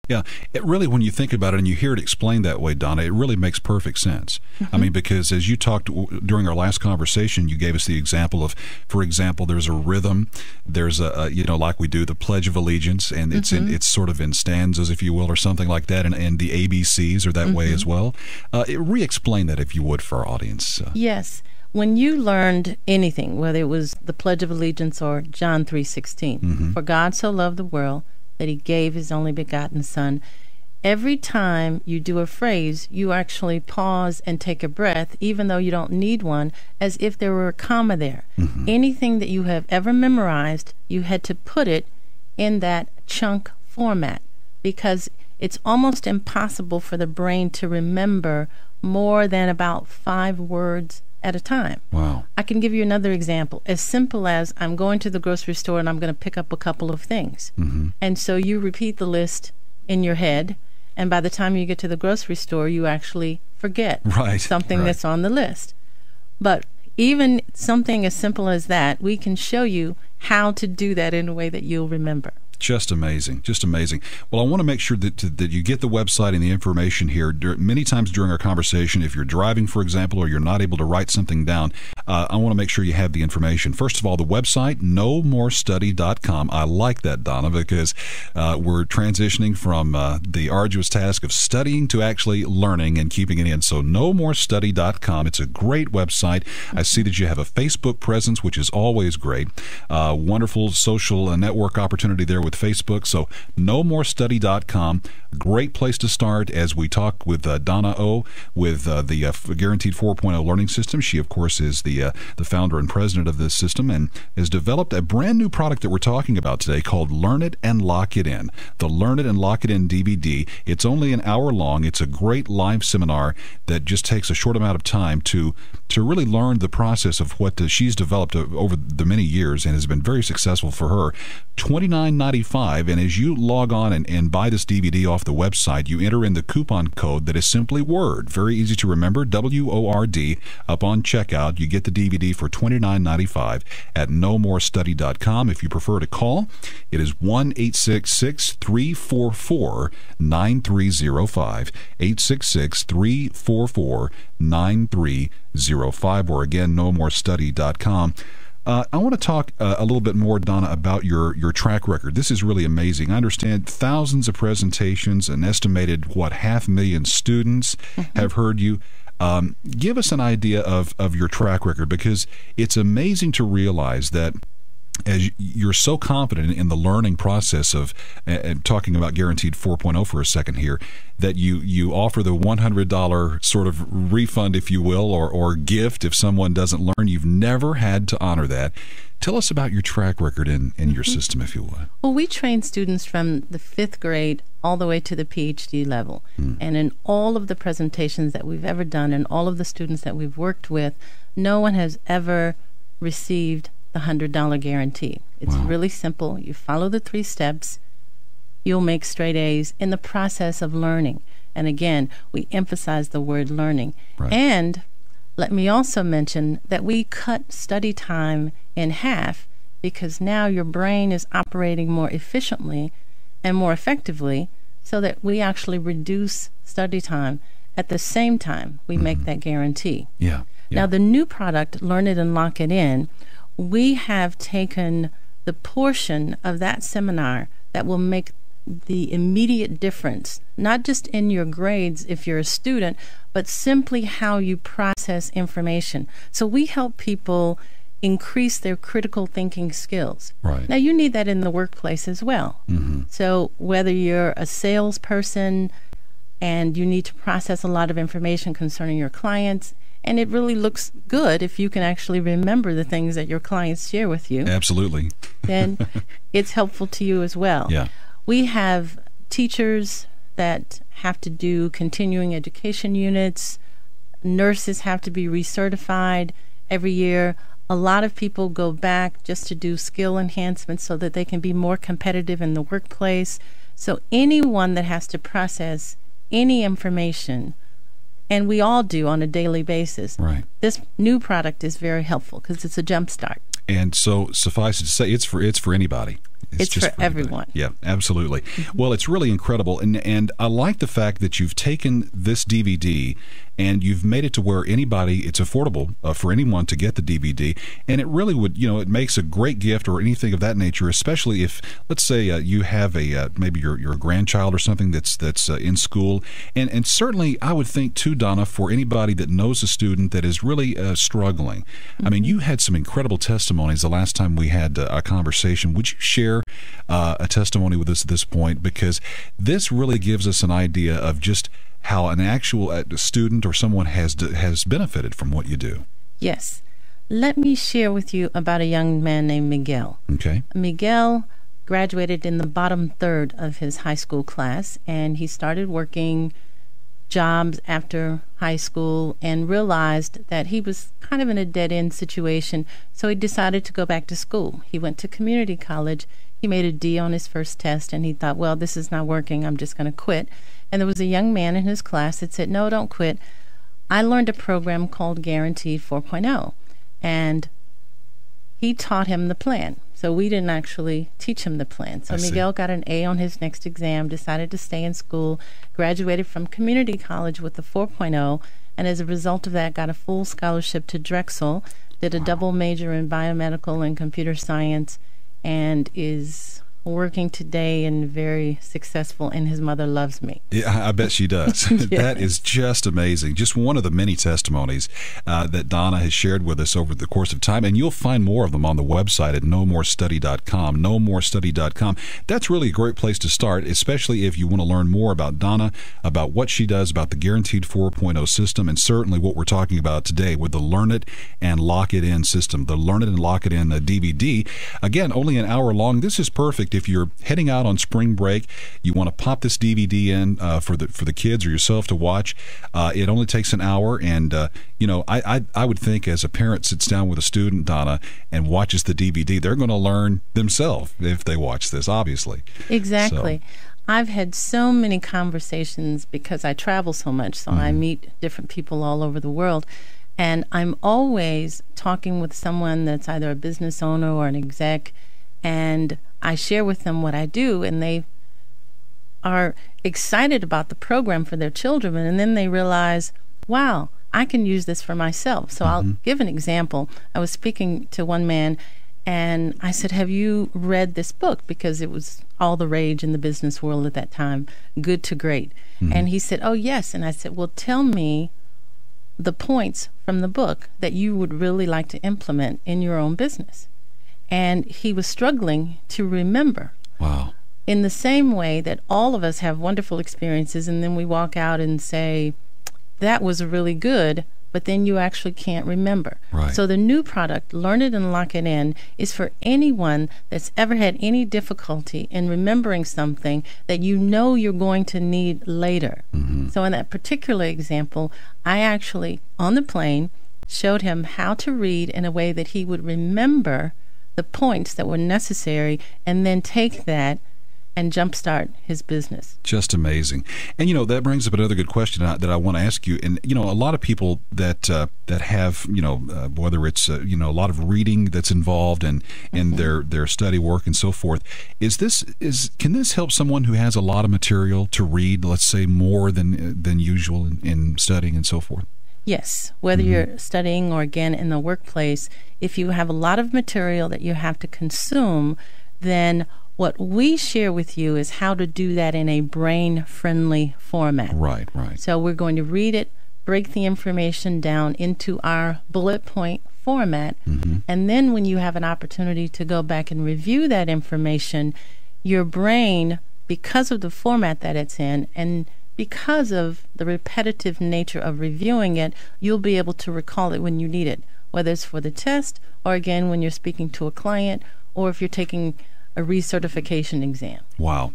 Yeah, it really, when you think about it and you hear it explained that way, Donna, it really makes perfect sense. I mean, because as you talked during our last conversation, you gave us the example of, for example, there's a rhythm, there's a like we do the Pledge of Allegiance, and it's sort of in stanzas, if you will, or something like that, and the ABCs are that way as well. Re-explain that, if you would, for our audience. Yes. When you learned anything, whether it was the Pledge of Allegiance or John 3:16, for God so loved the world that he gave his only begotten Son, every time you do a phrase, you actually pause and take a breath, even though you don't need one, as if there were a comma there. Anything that you have ever memorized, you had to put it in that chunk format, because it's almost impossible for the brain to remember more than about 5 words at a time. Wow. I can give you another example, as simple as I'm going to the grocery store and I'm going to pick up a couple of things. And so you repeat the list in your head, and by the time you get to the grocery store, you actually forget something that's on the list. But even something as simple as that, we can show you how to do that in a way that you'll remember. Just amazing. Just amazing. Well, I want to make sure that you get the website and the information here. Many times during our conversation, if you're driving, for example, or you're not able to write something down, I want to make sure you have the information. First of all, the website, nomorestudy.com. I like that, Donna, because we're transitioning from the arduous task of studying to actually learning and keeping it in. So nomorestudy.com. It's a great website. I see that you have a Facebook presence, which is always great. Wonderful social network opportunity there with Facebook. So nomorestudy.com, great place to start as we talk with Donna O with the Guaranteed 4.0 learning system. She, of course, is the founder and president of this system, and has developed a brand new product that we're talking about today called Learn It and Lock It In. The Learn It and Lock It In DVD. It's only an hour long. It's a great live seminar that just takes a short amount of time to really learn the process of what she's developed over the many years, and has been very successful for her. $29.95, and as you log on and buy this DVD off the website, you enter in the coupon code that is simply WORD. Very easy to remember, WORD. Up on checkout, you get the DVD for $29.95 at nomorestudy.com. If you prefer to call, it is 1-866-344-9305, 866-344-9305, or again, nomorestudy.com. I want to talk a little bit more, Donna, about your track record. This is really amazing. I understand thousands of presentations, an estimated, 500,000 students have heard you. Give us an idea of your track record, because it's amazing to realize that as you're so confident in the learning process of, talking about Guaranteed 4.0 for a second here, that you offer the $100 sort of refund, if you will, or gift if someone doesn't learn. You've never had to honor that. Tell us about your track record in your system, if you would. Well, we train students from the 5th grade all the way to the PhD level. And in all of the presentations that we've ever done, and all of the students that we've worked with, no one has ever received the $100 guarantee. It's really simple. You follow the 3 steps, you'll make straight A's in the process of learning. And again, we emphasize the word learning. And let me also mention that we cut study time in half, because now your brain is operating more efficiently and more effectively, so that we actually reduce study time. At the same time, we make that guarantee. Now, the new product, Learn It and Lock It In, we have taken the portion of that seminar that will make the immediate difference, not just in your grades if you're a student, but simply how you process information. So we help people increase their critical thinking skills. Now, you need that in the workplace as well. So whether you're a salesperson and you need to process a lot of information concerning your clients, and it really looks good if you can actually remember the things that your clients share with you. Absolutely. Then it's helpful to you as well. We have teachers that have to do continuing education units. Nurses have to be recertified every year. A lot of people go back just to do skill enhancements so that they can be more competitive in the workplace. So anyone that has to process any information, and we all do on a daily basis, this new product is very helpful, because it's a jump start. And so, suffice it to say, it's for anybody. It's just for pretty big. everyone. Yeah, absolutely. Well, it's really incredible, and I like the fact that you've taken this DVD and you've made it to where it's affordable for anyone to get the DVD, and it really would, it makes a great gift or anything of that nature, especially if, let's say, you have maybe your grandchild or something that's in school, and certainly I would think too, Donna, for anybody that knows a student that is really struggling. I mean, you had some incredible testimonies the last time we had a conversation. Would you share a testimony with us at this point? Because this really gives us an idea of just how an actual student or someone has benefited from what you do. Yes. Let me share with you about a young man named Miguel. Okay. Miguel graduated in the bottom third of his high school class, and he started working jobs after high school and realized that he was kind of in a dead-end situation, so he decided to go back to school. He went to community college. He made a D on his first test, and he thought, well, this is not working. I'm just going to quit. And there was a young man in his class that said, no, don't quit. I learned a program called Guaranteed 4.0, and he taught him the plan. So we didn't actually teach him the plan. So Miguel got an A on his next exam, decided to stay in school, graduated from community college with a 4.0, and as a result of that got a full scholarship to Drexel, did a double major in biomedical and computer science, and is working today and very successful, and his mother loves me. Yeah, I bet she does. Yes. That is just amazing. Just one of the many testimonies that Donna has shared with us over the course of time, and you'll find more of them on the website at nomorestudy.com, nomorestudy.com. That's really a great place to start, especially if you want to learn more about Donna, about what she does, about the Guaranteed 4.0 system, and certainly what we're talking about today with the Learn It and Lock It In system, the Learn It and Lock It In DVD. Again, only an hour long. This is perfect if you're heading out on spring break. You want to pop this DVD in for the kids or yourself to watch. It only takes an hour, and I would think as a parent sits down with a student, Donna, and watches the DVD, they're going to learn themselves if they watch this, obviously. Exactly. So I've had so many conversations because I travel so much, so I meet different people all over the world, and I'm always talking with someone that's either a business owner or an exec, and I share with them what I do, and they are excited about the program for their children, and then they realize, wow, I can use this for myself. So I'll give an example. I was speaking to one man, and I said, have you read this book? Because it was all the rage in the business world at that time, Good to Great. And he said, oh, yes. And I said, well, tell me the points from the book that you would really like to implement in your own business. And he was struggling to remember. Wow. In the same way that all of us have wonderful experiences, and then we walk out and say, that was really good, but then you actually can't remember. Right. So the new product, Learn It and Lock It In, is for anyone that's ever had any difficulty in remembering something that you know you're going to need later. So in that particular example, I actually, on the plane, showed him how to read in a way that he would remember the points that were necessary, and then take that and jumpstart his business. Just amazing. And that brings up another good question that I want to ask you. And a lot of people that have whether it's a lot of reading that's involved in their study work and so forth, can this help someone who has a lot of material to read, let's say more than usual in studying and so forth? Yes, whether you're studying or, again, in the workplace, if you have a lot of material that you have to consume, then what we share with you is how to do that in a brain-friendly format. Right. So we're going to read it, break the information down into our bullet point format, and then when you have an opportunity to go back and review that information, your brain, because of the format that it's in, and because of the repetitive nature of reviewing it, you'll be able to recall it when you need it, whether it's for the test or, again, when you're speaking to a client or if you're taking a recertification exam. Wow.